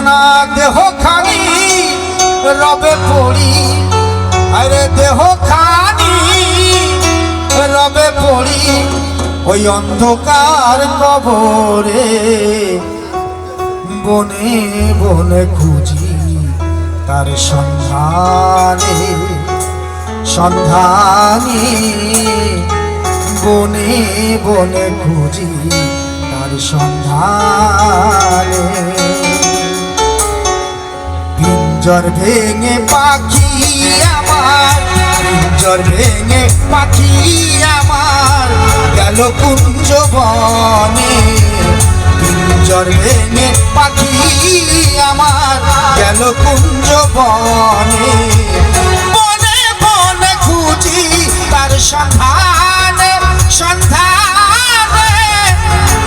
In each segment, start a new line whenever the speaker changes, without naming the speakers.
না দেহ খানি রবে পড়ি, আরে দেহ খানি রবে পড়ি ওই অন্ধকার কবরে। বনে বনে খুঁজি তার সন্ধানে সন্ধানে, বনে বনে খুঁজি তার সন্ধানে। পিঞ্জর ভেঙে পাখি আমার, পিঞ্জর ভেঙে পাখি আমার গেল কুঞ্জ বনে। পিঞ্জর ভেঙে পাখি আমার গেল কুঞ্জ বনে। বনে বনে খুঁজি তার সন্ধানে সন্ধানে,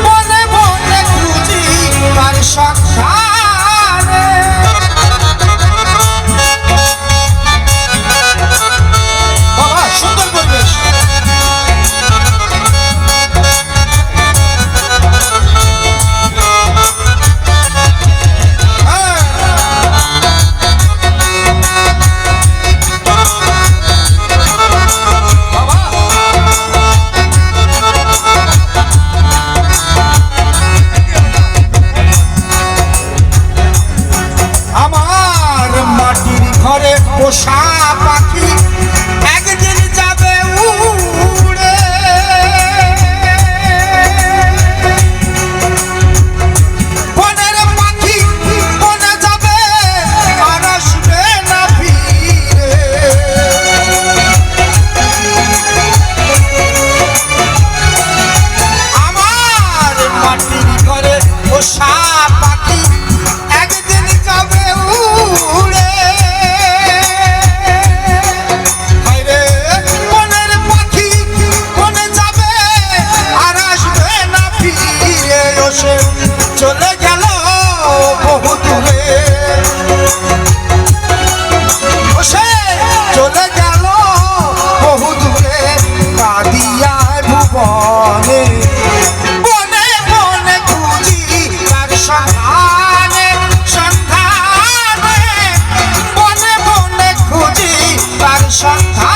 বনে বনে খুঁজি তার সন্ধানে। বাবা সুন্দর পরিবেশ। পোষা পাখি একদিন যাবে উড়ে, বনের পাখি বনে যাবে আর আসবে না ফিরে। আমার মাটির ঘরে পোষা পাখি একদিন যাবে উড়ে। চলে গেল বহু দূরে, সে চলে গেল বহু দূরে কাঁদিয়া ভুবনে। বনে বনে খুঁজি তার সন্ধানে সন্ধানে, বনে বনে খুঁজি তার সন্ধানে।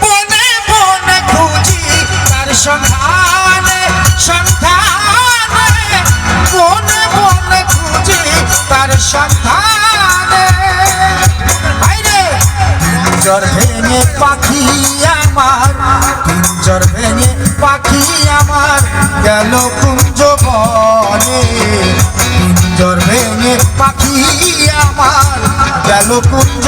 বনে বনে খুঁজি তার সন্ধানে সন্ধানে, বনে বনে খুঁজি তার সন্ধানে। পিঞ্জর ভেঙে পাখি আমার, পিঞ্জর ভেঙে পাখি আমার গেল কুঞ্জ বনে। পিঞ্জর ভেঙে পাখি আমার গেল কুঞ্জ